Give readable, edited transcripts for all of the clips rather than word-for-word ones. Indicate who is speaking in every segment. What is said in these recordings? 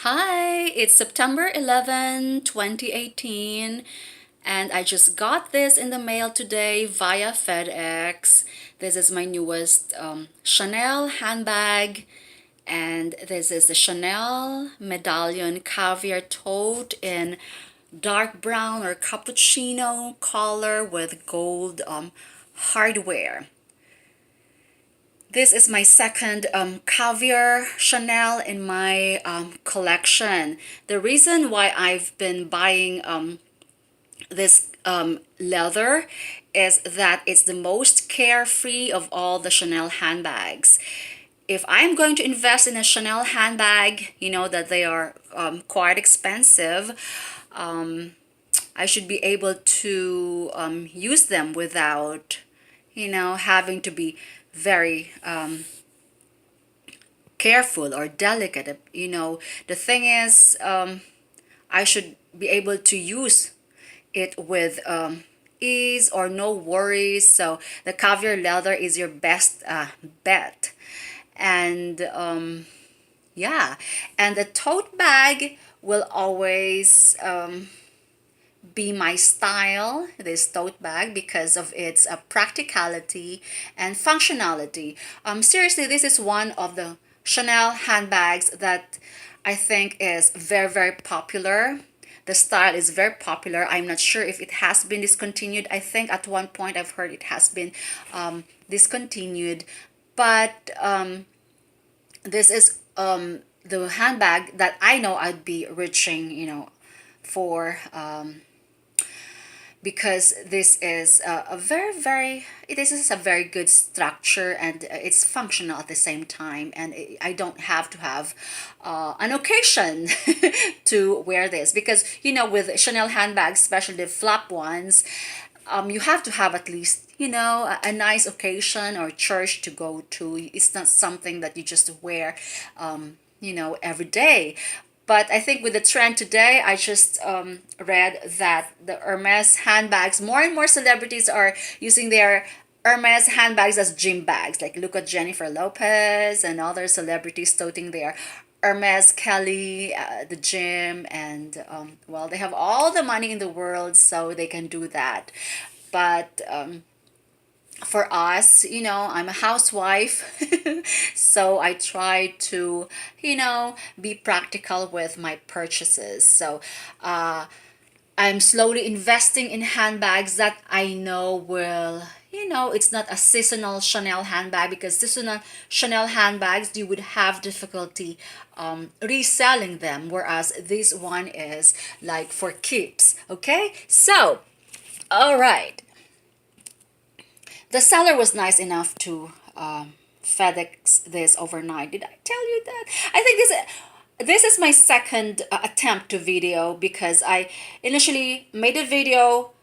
Speaker 1: Hi, it's September 11, 2018, and I just got this in the mail today via FedEx. This is my newest Chanel handbag, and this is the Chanel Medallion Caviar Tote in dark brown or cappuccino color with gold hardware. This is my second caviar Chanel in my collection. The reason why I've been buying this leather is that it's the most carefree of all the Chanel handbags. If I'm going to invest in a Chanel handbag, you know that they are quite expensive. I should be able to use them without, having to be very careful or delicate. The thing is, I should be able to use it with ease or no worries. So the caviar leather is your best bet. And yeah, and the tote bag will always be my style, this tote bag, because of its practicality and functionality. Seriously, this is one of the Chanel handbags that I think is very, very popular. The style is very popular. I'm not sure if it has been discontinued. I think at one point I've heard it has been discontinued. But this is the handbag that I know I'd be reaching, for because this is a very very this is a very good structure, and it's functional at the same time, and I don't have to have an occasion to wear this, because with Chanel handbags, especially the flap ones, you have to have at least a nice occasion or church to go to. It's not something that you just wear every day. But I think with the trend today, I just read that the Hermes handbags, more and more celebrities are using their Hermes handbags as gym bags. Like look at Jennifer Lopez and other celebrities toting their Hermes Kelly, the gym, and well, they have all the money in the world, so they can do that. But for us, I'm a housewife, so I try to, be practical with my purchases. So I'm slowly investing in handbags that I know will, it's not a seasonal Chanel handbag, because seasonal Chanel handbags, you would have difficulty reselling them, whereas this one is like for keeps. Okay, so all right, the seller was nice enough to FedEx this overnight. Did I tell you that? I think this is my second attempt to video, because I initially made a video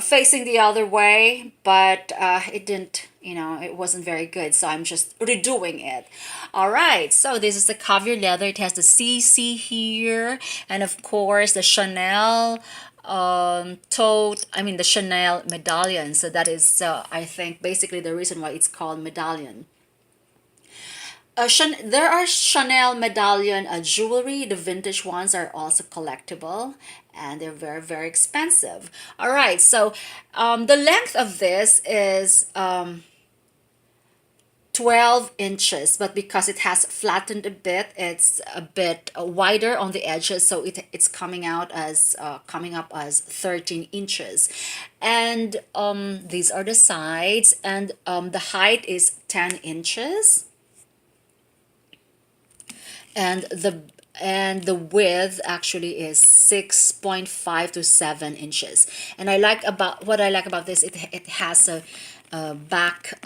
Speaker 1: facing the other way, but it didn't, it wasn't very good, so I'm just redoing it. All right, so this is the caviar leather. It has the CC here, and of course the Chanel tote, I mean the Chanel medallion. So that is I think basically the reason why it's called medallion. There are Chanel medallion jewelry. The vintage ones are also collectible, and they're very, very expensive. All right, so the length of this is 12 inches, but because it has flattened a bit, it's a bit wider on the edges, so it's coming out as coming up as 13 inches. And these are the sides, and the height is 10 inches, and the width actually is 6.5 to 7 inches. And what I like about this, it has a back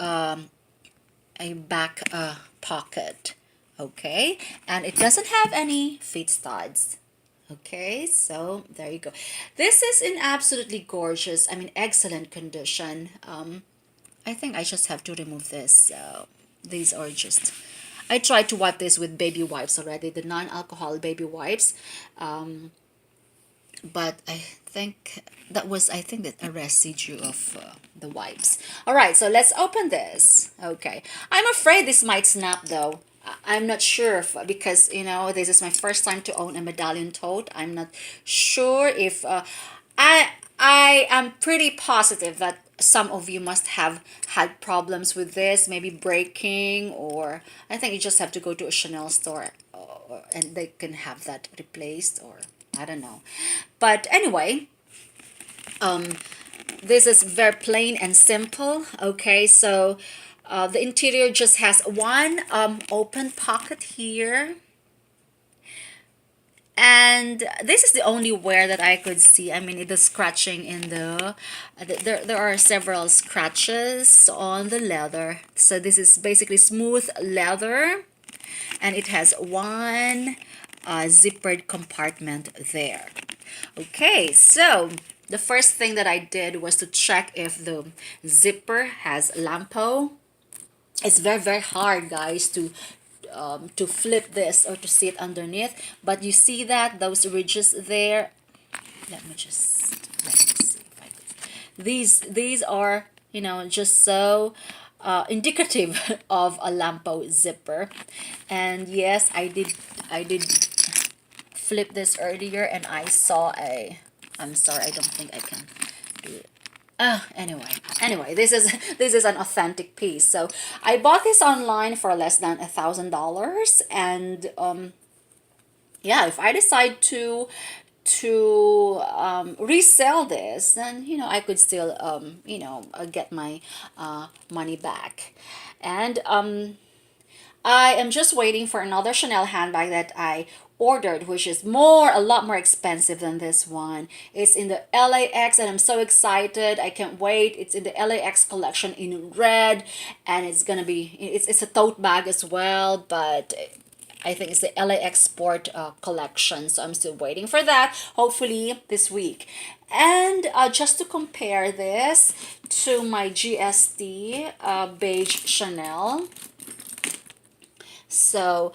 Speaker 1: pocket. Okay, and it doesn't have any feet studs. Okay, so there you go. This is in absolutely gorgeous, I mean excellent condition. I think I just have to remove this. So these are just, I tried to wipe this with baby wipes already, the non-alcohol baby wipes, but I think that a residue of the wipes. All right, so let's open this. Okay, I'm afraid this might snap though. I'm not sure if, because this is my first time to own a Medallion tote. I'm not sure if I I am pretty positive that some of you must have had problems with this, maybe breaking, or I think you just have to go to a Chanel store, and they can have that replaced, or I don't know. But anyway, this is very plain and simple. Okay, so the interior just has one open pocket here, and this is the only wear that I could see. I mean, the scratching in there are several scratches on the leather. So this is basically smooth leather, and it has one zippered compartment there. Okay, so the first thing that I did was to check if the zipper has lampo. It's very, very hard, guys, to flip this or to see it underneath, but you see that those ridges there. Let me see if I could. These are, just so indicative of a lampo zipper. And yes, I did flip this earlier, and I saw a, I'm sorry, I don't think I can do it. Anyway, this is an authentic piece. So I bought this online for less than $1,000, and yeah, if I decide to resell this, then I could still get my money back. And I am just waiting for another Chanel handbag that I ordered, which is a lot more expensive than this one. It's in the LAX, and I'm so excited. I can't wait. It's in the LAX collection in red, and it's a tote bag as well, but I think it's the LAX Sport collection. So I'm still waiting for that, hopefully this week. And just to compare this to my GST beige Chanel. So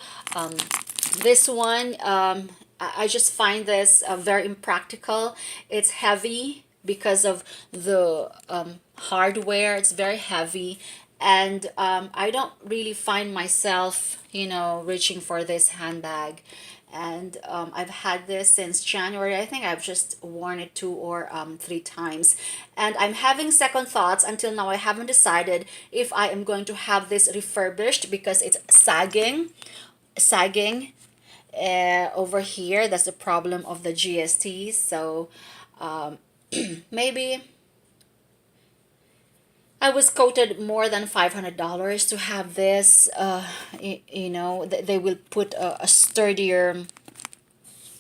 Speaker 1: this one, I just find this very impractical. It's heavy because of the hardware. It's very heavy, and I don't really find myself, reaching for this handbag. And I've had this since January. I think I've just worn it 2 or 3 times, and I'm having second thoughts. Until now, I haven't decided if I am going to have this refurbished because it's sagging over here. That's the problem of the GST. So maybe I was quoted more than $500 to have this. They will put a sturdier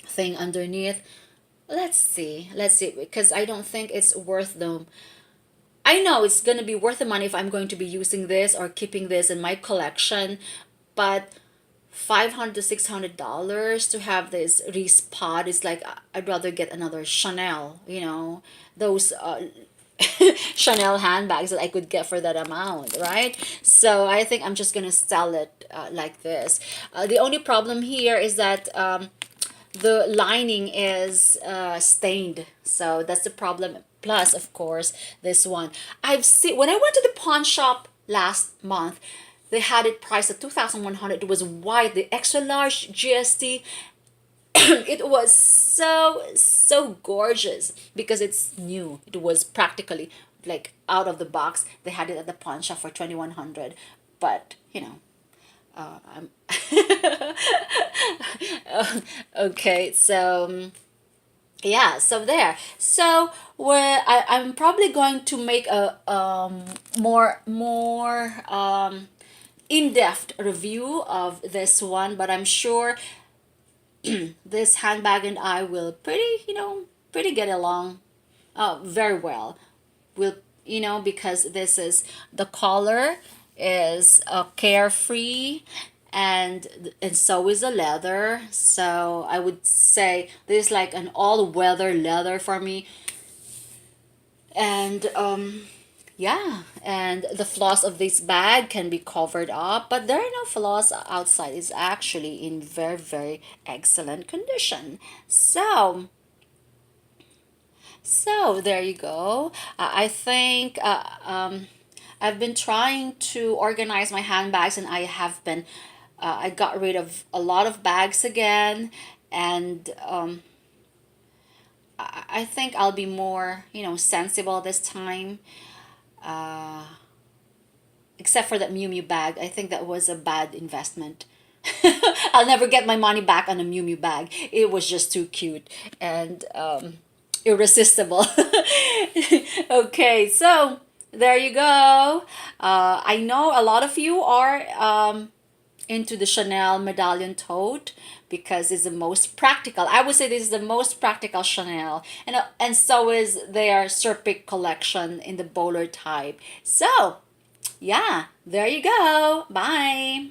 Speaker 1: thing underneath. Let's see, because I don't think it's worth the. I know it's gonna be worth the money if I'm going to be using this or keeping this in my collection, but $500 to $600 to have this respot is like, I'd rather get another Chanel. Those Chanel handbags that I could get for that amount, right? So I think I'm just gonna sell it like this. The only problem here is that the lining is stained, so that's the problem. Plus, of course, this one I've seen when I went to the pawn shop last month. They had it priced at 2,100. It was white, the extra large GST. It was so gorgeous because it's new. It was practically like out of the box. They had it at the pawn shop for 2,100, but I'm okay. So yeah, so there. So where I'm probably going to make a more in-depth review of this one, but I'm sure this handbag and I will pretty get along very well. Will because this is the color is carefree, and so is the leather. So I would say this is like an all-weather leather for me. And yeah, and the flaws of this bag can be covered up, but there are no flaws outside. It's actually in very, very excellent condition. So there you go. I think I've been trying to organize my handbags, and I have been I got rid of a lot of bags again, and I think I'll be more, sensible this time. Uh, except for that Miu Miu bag, I think that was a bad investment. I'll never get my money back on a Miu Miu bag. It was just too cute and irresistible. Okay, so there you go. I know a lot of you are into the Chanel Medallion tote because it's the most practical. I would say this is the most practical Chanel, and so is their Serpic collection in the bowler type. So yeah, there you go. Bye.